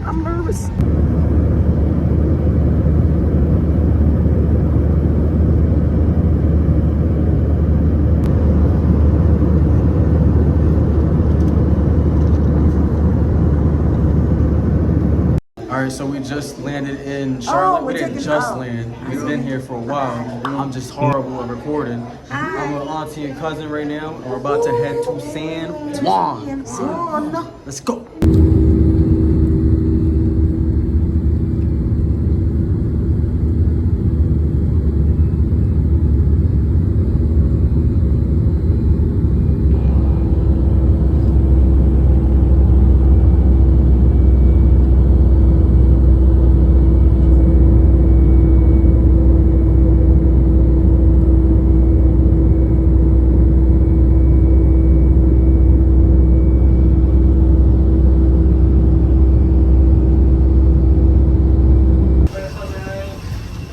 I'm nervous. All right, so we just landed in Charlotte. We didn't just land. We've been here for a while. I'm just horrible at recording. I'm with auntie and cousin right now. We're about to head to San Juan. Let's go.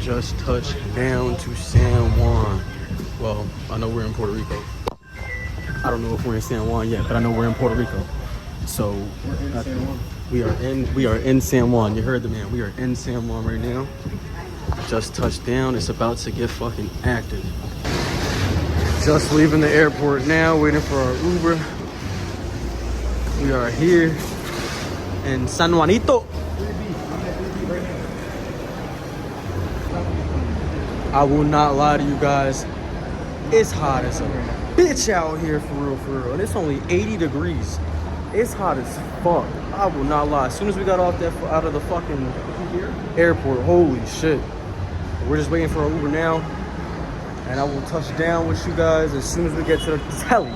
Just touched down to San Juan. Well, I know we're in Puerto Rico. I don't know if we're in San Juan yet, but I know we're in Puerto Rico. So we are in San Juan. You heard the man. We are in San Juan right now. Just touched down. It's about to get fucking active. Just leaving the airport now, waiting for our Uber. We are here in San Juanito. I will not lie to you guys. It's hot as a bitch out here, for real, for real. And it's only 80 degrees. It's hot as fuck. I will not lie. As soon as we got out of the fucking airport, holy shit. We're just waiting for our Uber now. And I will touch down with you guys as soon as we get to the heli.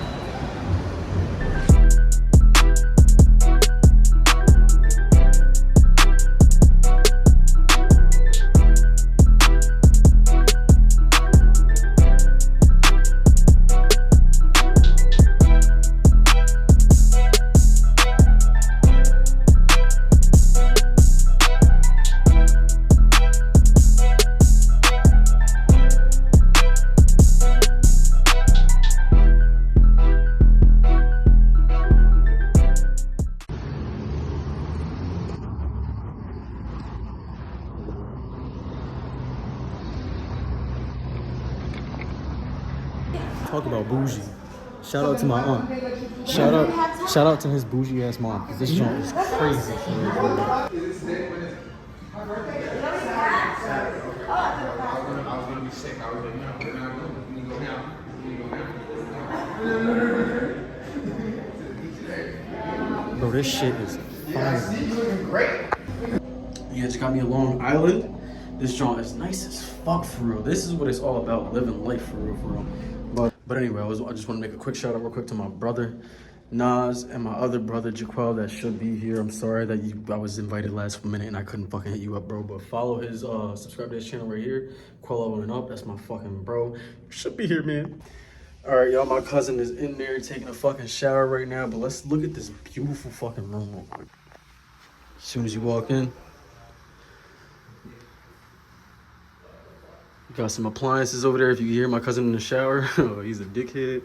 Talk about bougie. Shout out to my aunt. Shout out to his bougie ass mom, because this joint is crazy. Bro, this shit is fire. Yeah, it's got me a Long Island. This joint is nice as fuck, for real. This is what it's all about, living life, for real, for real. But anyway, I just want to make a quick shout out real quick to my brother Nas and my other brother Jaquel that should be here. I'm sorry that I was invited last minute and I couldn't fucking hit you up, bro. But follow his subscribe to his channel right here, Quello and Up. That's my fucking bro. You should be here, man. All right, y'all. My cousin is in there taking a fucking shower right now. But let's look at this beautiful fucking room real quick. As soon as you walk in. Got some appliances over there. If you hear my cousin in the shower, oh, he's a dickhead.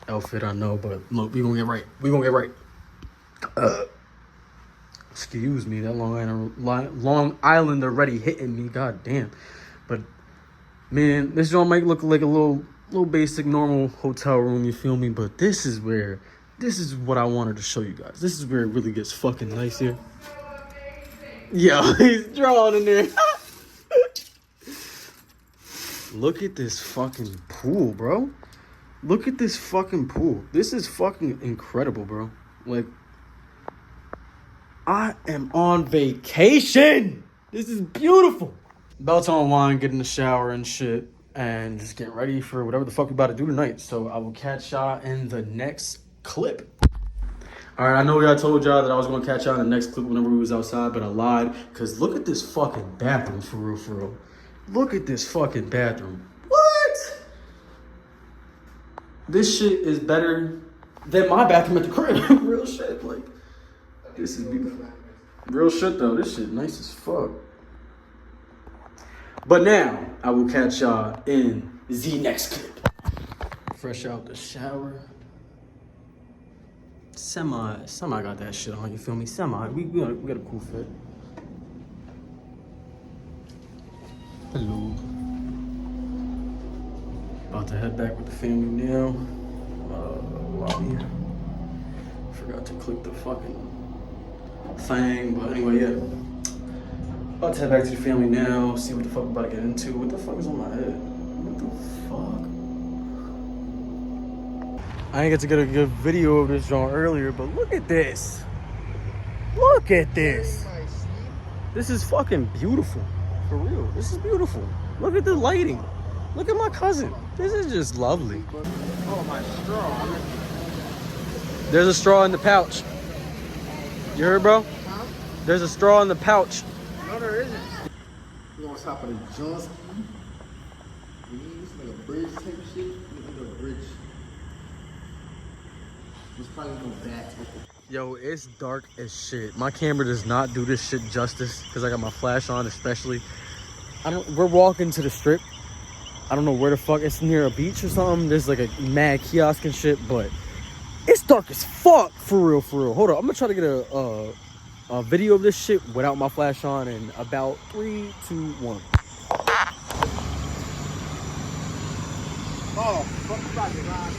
Outfit, I know, but look, we gonna get right. We gonna get right. Excuse me, that Long Island already hitting me. God damn. But man, this joint might look like a little basic normal hotel room. You feel me? But this is what I wanted to show you guys. This is where it really gets fucking nice here. Yo, he's drawing in there. Look at this fucking pool, bro. Look at this fucking pool. This is fucking incredible, bro. Like, I am on vacation. This is beautiful. About to unwind, get in the shower and shit, and just get ready for whatever the fuck we about to do tonight. So I will catch y'all in the next clip. All right, I know I told y'all that I was going to catch y'all in the next clip whenever we was outside, but I lied. Because look at this fucking bathroom, for real, for real. Look at this fucking bathroom. What? This shit is better than my bathroom at the crib. Real shit. Like, this is beautiful. Real shit, though. This shit nice as fuck. But now, I will catch y'all in the next clip. Fresh out the shower. Semi got that shit on, you feel me? Semi, we got a cool fit. Hello. About to head back with the family now. Lobby. Forgot to click the fucking thing, but anyway, yeah. About to head back to the family now, see what the fuck I'm about to get into. What the fuck is on my head? What the fuck? I ain't get to get a good video of this joint earlier, but look at this. Look at this. This is fucking beautiful. For real. This is beautiful. Look at the lighting. Look at my cousin. This is just lovely. Oh, my straw. There's a straw in the pouch. You heard, bro? Huh? There's a straw in the pouch. No, there isn't. You on top of the Johnski? This like a bridge type of shit. Look at a bridge. There's probably no bad type of. Yo, it's dark as shit. My camera does not do this shit justice because I got my flash on, especially. We're walking to the strip. I don't know where the fuck. It's near a beach or something. There's like a mad kiosk and shit, but it's dark as fuck. For real, for real. Hold on, I'm gonna try to get a video of this shit without my flash on in about 3, 2, 1. Oh, fuck the ride.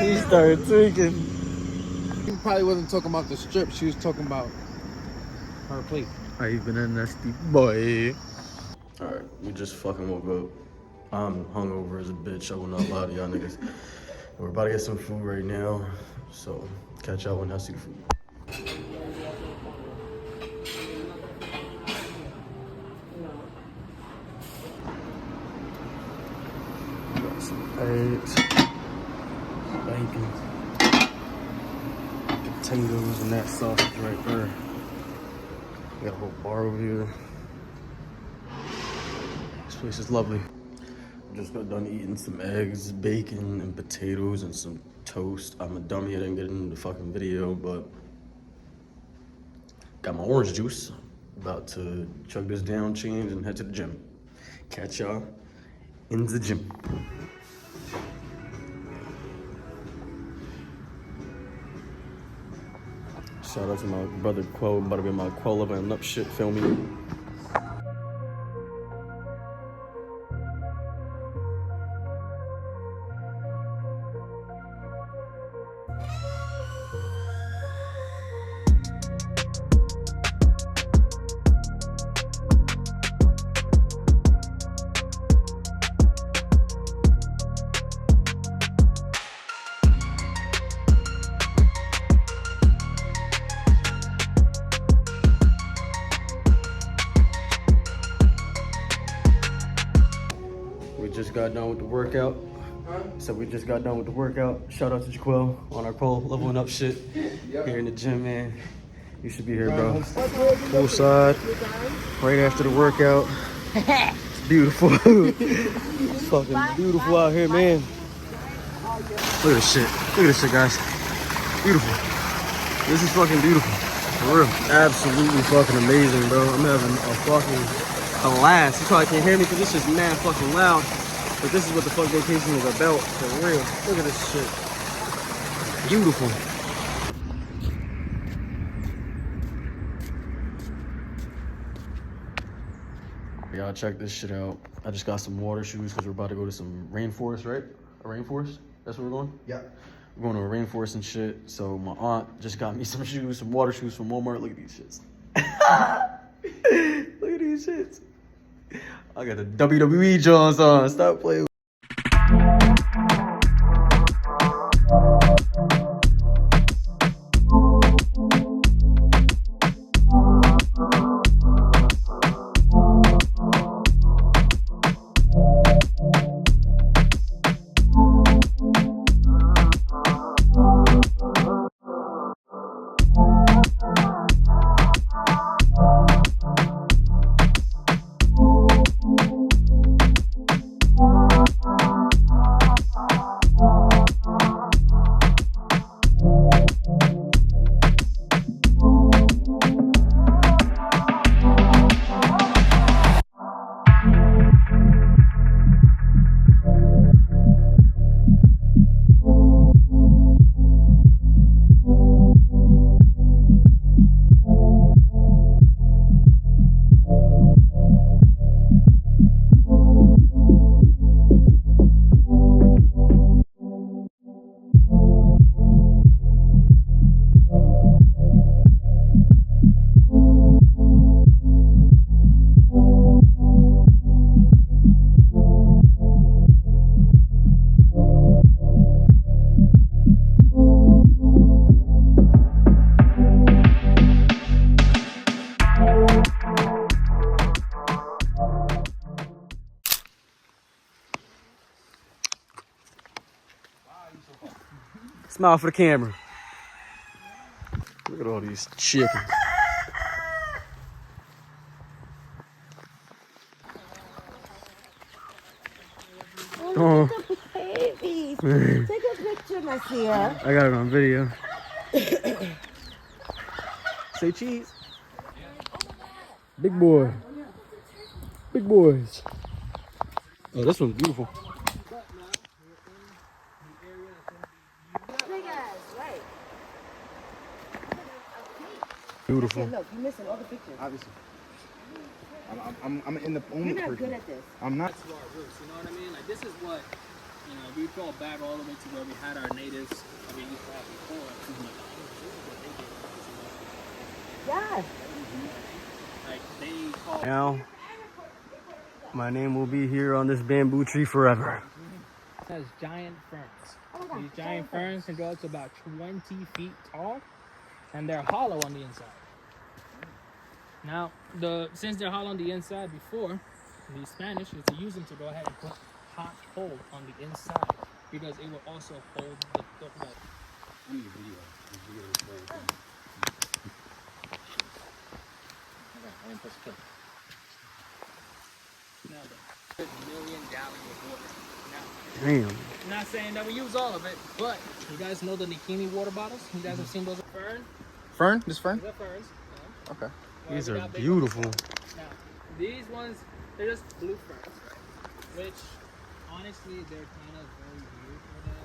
He started tweaking. She probably wasn't talking about the strip. She was talking about her place. I've been a nasty boy. Alright, we just fucking woke up. I'm hungover as a bitch. I will not lie to y'all niggas. We're about to get some food right now. So, catch y'all when I see the food. Got some eggs, bacon, potatoes, and that sausage right there. Got a whole bar over here. This place is lovely. Just got done eating some eggs, bacon, and potatoes, and some toast. I'm a dummy, I didn't get in the fucking video, but got my orange juice. About to chug this down, change, and head to the gym. Catch y'all in the gym. Shout out to my brother Quo, about to be my Quo Loving Up shit filming. Just got done with the workout. So we just got done with the workout. Shout out to Jaquel on our Quo Leveling Up shit here in the gym, man. You should be here, bro. Poolside, right after the workout. It's beautiful. It's fucking beautiful out here, man. Look at this shit. Look at this shit, guys. Beautiful. This is fucking beautiful. For real. Absolutely fucking amazing, bro. I'm having a fucking blast. You probably can't hear me because this shit's mad fucking loud. But this is what the fuck vacation is about, for real. Look at this shit. Beautiful. Y'all check this shit out. I just got some water shoes because we're about to go to some rainforest, right? A rainforest? That's where we're going? Yeah. We're going to a rainforest and shit. So my aunt just got me some shoes, some water shoes from Walmart. Look at these shits. Look at these shits. I got the WWE Johns on. Stop playing. Smile for the camera. Look at all these chickens. Oh, look at the babies. Take a picture, Nasir. I got it on video. Say cheese. Big boy. Big boys. Oh, this one's beautiful. Beautiful. Look, you're missing all the pictures. Obviously. I'm in the only You're not person. good at this. I'm not. To our roots, you know what I mean? Like, this is what, you know, we fall back all the way to where we had our natives that we used to have before. This is what they did. Yes. Like, they call Now, my name will be here on this bamboo tree forever. as giant ferns. These giant ferns can go up to about 20 feet tall, and they're hollow on the inside. Now, since they're hollow on the inside before, the Spanish used to use them to go ahead and put hot coal on the inside because it will also hold the I need a video. Now, the 1,000,000 gallons of water. Now, Damn. I'm not saying that we use all of it, but you guys know the Nikini water bottles? You guys have seen those? Fern? Fern? This fern? These are ferns. Yeah. Okay. These We are got big beautiful. ones. Now, these ones, they're just blue ferns, which honestly, they're kind of very weird for the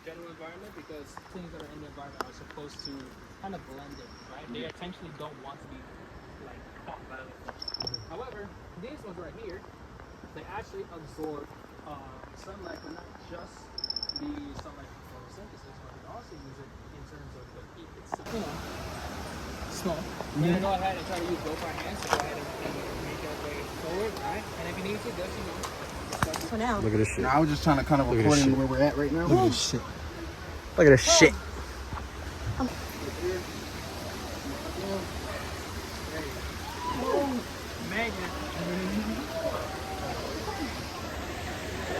general environment because things that are in the environment are supposed to kind of blend in, right? They intentionally don't want to be like caught by the sun. However, these ones right here, they actually absorb sunlight, but not just the sunlight from photosynthesis, but they also use it in terms of the heat itself. You know, small. We're gonna go ahead and try to use both our hands to go ahead and make our way forward, right? And if you need to, just For now. Look at this shit. Now I was just trying to kind of Look at this record shit. where we're at right now. Look at this shit. Look at this shit. Magnet.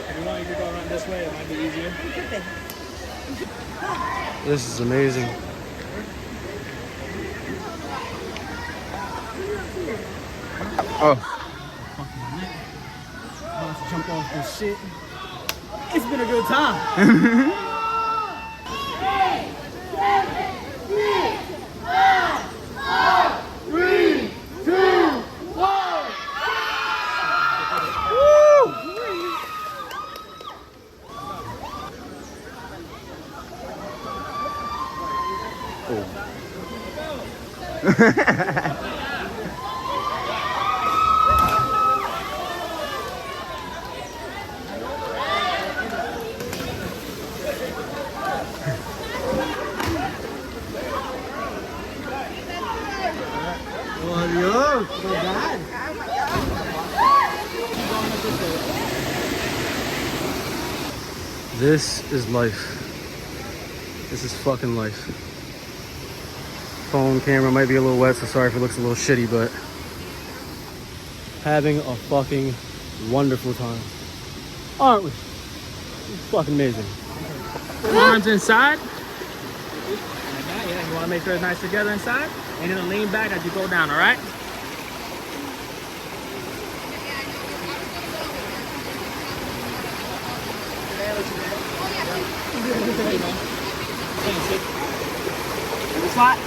If you want, you can go around this way. It might be easier. This is amazing. Oh. About to jump off this shit. It's been a good time. This is life. This is fucking life. Phone camera might be a little wet, so sorry if it looks a little shitty, but having a fucking wonderful time. Aren't we? It's fucking amazing. Arms inside. Like that, yeah. You want to make sure it's nice together inside. And then lean back as you go down, all right? Spot.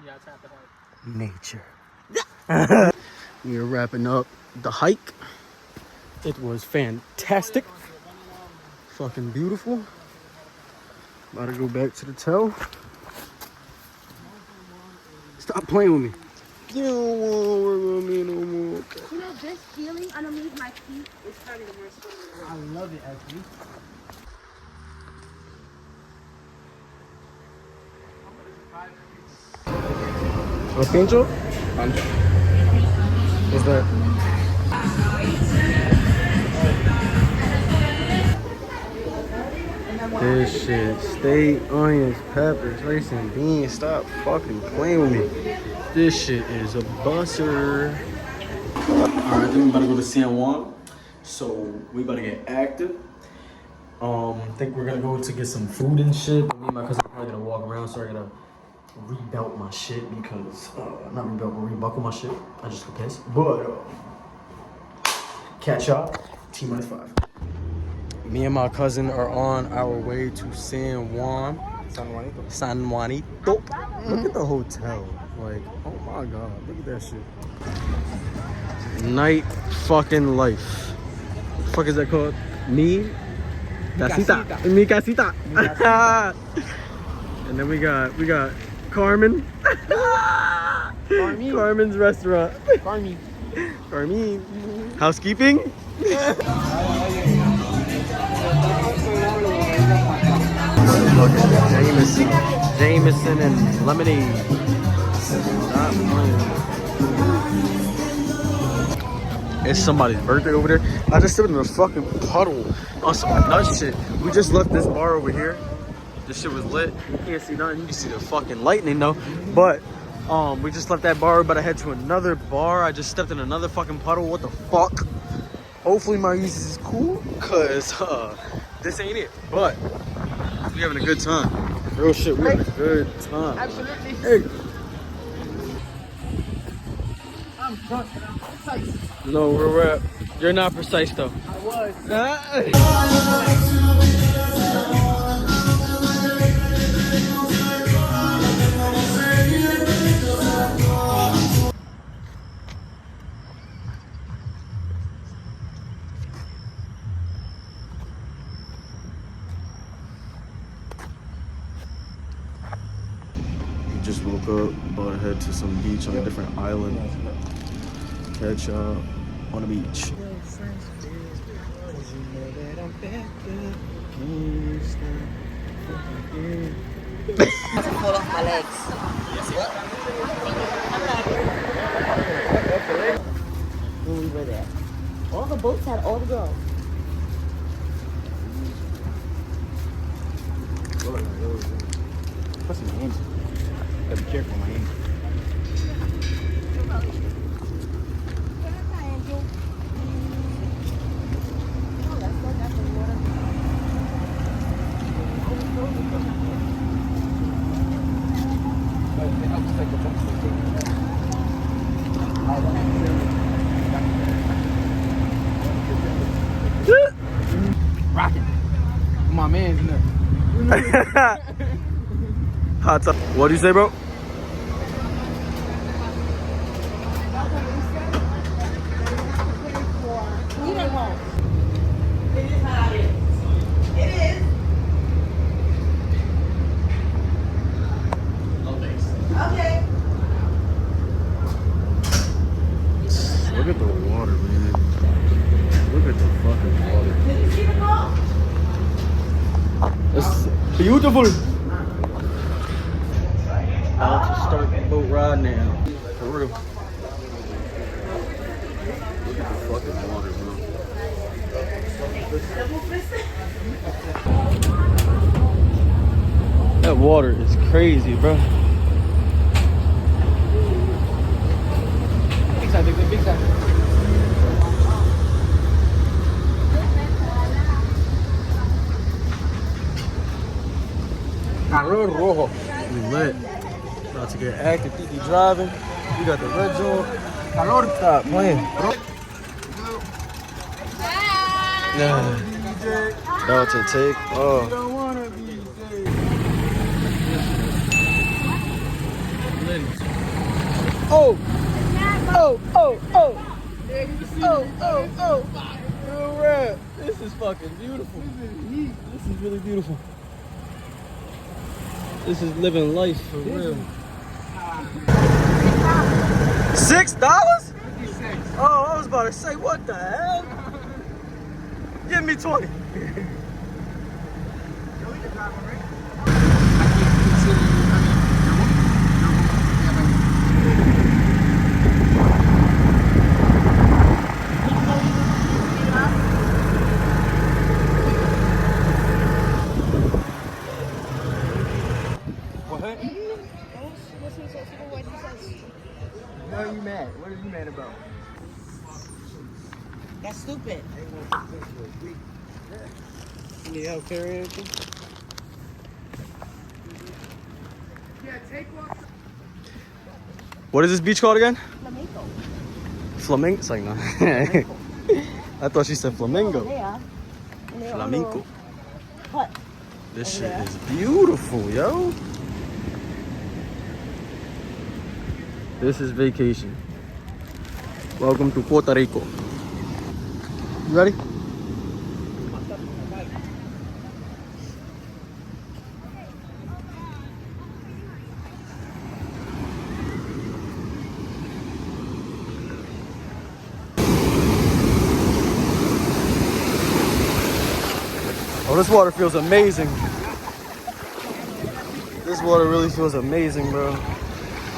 Yeah, tap it out. Nature. We are wrapping up the hike. It was fantastic. Fucking beautiful. About to go back to the tow. Stop playing with me. You don't want to work with me no more. You know, this feeling underneath my feet is probably the worst feeling in the world. I love it, actually. ¿Los pincho? What's that? This shit, steak, onions, peppers, rice, and beans. Stop fucking playing with me. This shit is a busser. Alright, then we about to go to San Juan. So we about to get active. I think we're gonna go to get some food and shit. But me and my cousin are probably gonna walk around, so I gotta rebelt my shit because not rebelt, but rebuckle my shit. I just got pissed. But catch y'all. T-5. Me and my cousin are on our way to San Juan. San Juanito. Look at the hotel. Like, oh my god, look at that shit. Night fucking life. What the fuck is that called? Mi casita. Mi casita. And then we got Carmen. Carmen's restaurant. Carmen. Housekeeping. Jameson and lemonade. It's somebody's birthday over there. I just stood in a fucking puddle on some nut shit. We just left this bar over here. This shit was lit. You can't see nothing. You can see the fucking lightning though. But we just left that bar, but I head to another bar. I just stepped in another fucking puddle. What the fuck? Hopefully my use is cool, cause this ain't it. But we having a good time. Real shit, we having a good time. Absolutely. Hey. I'm drunk and I'm precise. No, we're at. You're not precise though. I was. Just woke up, about to head to some beach on a different island. Catch y'all on the beach. Fall off my legs. When we were there, all the boats had all the girls. What's my hands? Gotta be careful, my hands. Rocking. My man's in there. Hot tub. What do you say, bro? Look at the water, man. Look at the fucking water. It's beautiful. About to start the boat ride now. For real. Look at the fucking water, bro. That water is crazy, bro. Big side, big side. Calor rojo. We lit. About to get active. Kiki driving. We got the red zone. Calor. Stop playing, bro. About to take off. Oh! Oh! Oh! Oh! Oh! Oh! Oh! Real rap. This is fucking beautiful. This is really beautiful. This is living life for real. $6? Oh, I was about to say, what the hell? Give me 20. Why are you mad? What are you mad about? That's stupid. You need help carrying anything? What is this beach called again? Flamenco. Flamenco? It's like, no. I thought she said flamingo. There. Flamenco. Hut. This shit is beautiful, yo. This is vacation. Welcome to Puerto Rico. You ready? Oh, this water feels amazing. This water really feels amazing, bro.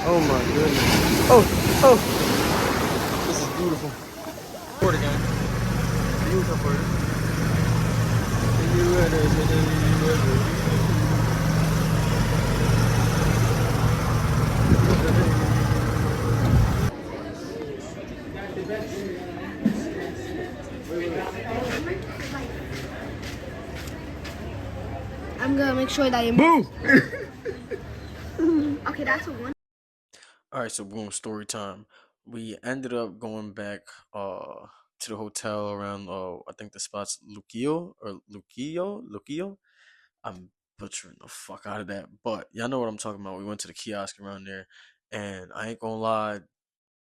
Oh my goodness. Oh. This is beautiful. Port again. Beautiful. I'm gonna make sure that you Boom! Okay, that's a one. Alright, so boom, story time. We ended up going back to the hotel around I think the spot's Luquillo. I'm butchering the fuck out of that, but y'all know what I'm talking about. We went to the kiosk around there, and I ain't gonna lie,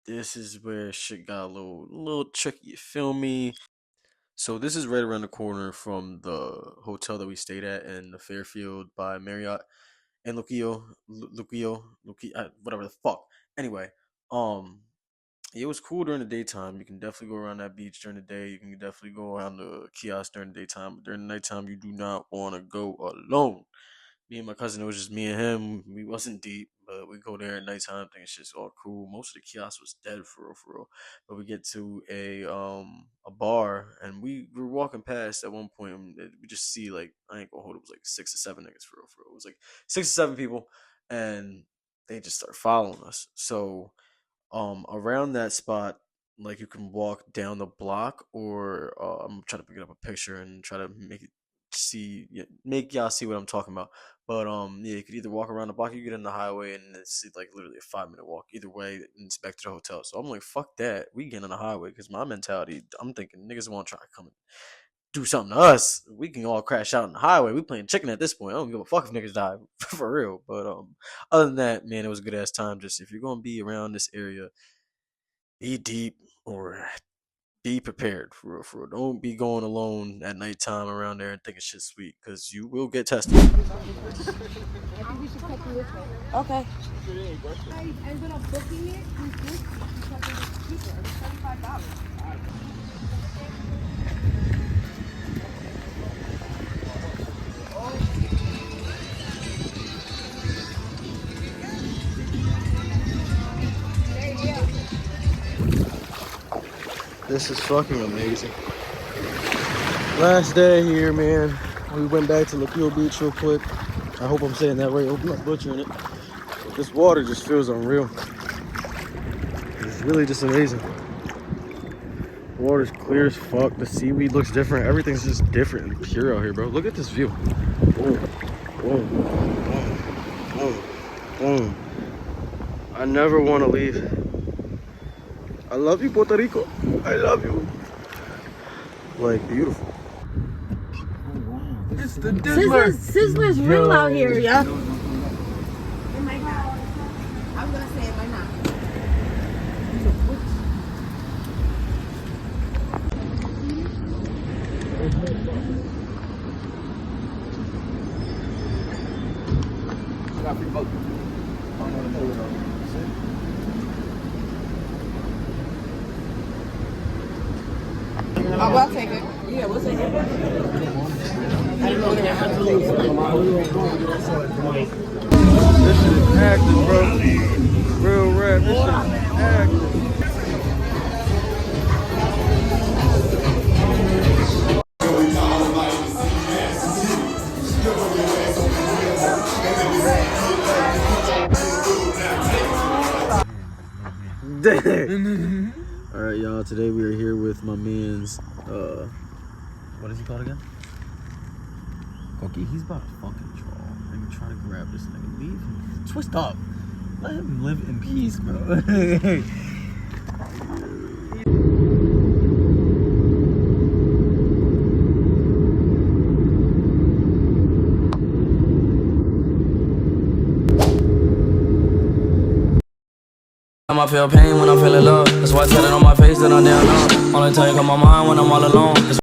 this is where shit got a little tricky. You feel me? So this is right around the corner from the hotel that we stayed at in the Fairfield by Marriott and Luquillo, whatever the fuck. Anyway, um, it was cool during the daytime. You can definitely go around that beach during the day. You can definitely go around the kiosk during the daytime. But during the nighttime, you do not want to go alone. Me and my cousin, it was just me and him. We wasn't deep, but we go there at nighttime. Think it's just all cool. Most of the kiosk was dead for real, for real. But we get to a bar, and we were walking past at one point. And we just see, like, I ain't gonna hold it, was like 6 or 7 niggas for real, for real. It was like 6 or 7 people, and they just start following us. So around that spot, like, you can walk down the block, or I'm trying to pick up a picture and try to make y'all see what I'm talking about. But yeah, you could either walk around the block, you get in the highway, and it's like literally a 5 minute walk either way, and it's back to the hotel. So I'm like, fuck that, we get on the highway, because my mentality, I'm thinking niggas want to try to come and do something to us. We can all crash out on the highway. We playing chicken at this point. I don't give a fuck if niggas die for real. But other than that, man, it was a good ass time. Just if you're gonna be around this area, be deep or be prepared for real, for real. Don't be going alone at nighttime around there and thinking shit's sweet, because you will get tested. Okay. I ended up booking it because it's cheaper. It was $35. This is fucking amazing. Last day here, man. We went back to Luquillo Beach real quick. I hope I'm saying that right. I'm not butchering it. But this water just feels unreal. It's really just amazing. The water's clear as fuck. The seaweed looks different. Everything's just different and pure out here, bro. Look at this view. Boom, boom, boom, boom, boom. I never want to leave. I love you, Puerto Rico. I love you. Like, beautiful. It's the Dizzler. Sizzler's real out here, yeah. It might not. I was gonna say it might not. Got free boat. Oh, we'll take it. Yeah, we'll take it. This shit is active, bro. Real rap. This shit is active. All right, y'all. Today we are here with my man's. What is he called again? Cookie. He's about to fucking draw. Nigga, try to grab this nigga. Leave him. Twist up. Let him live in peace, bro. I feel pain when I'm feeling love. That's why I tell it on my face that I'm down low. Only tell you on my mind when I'm all alone.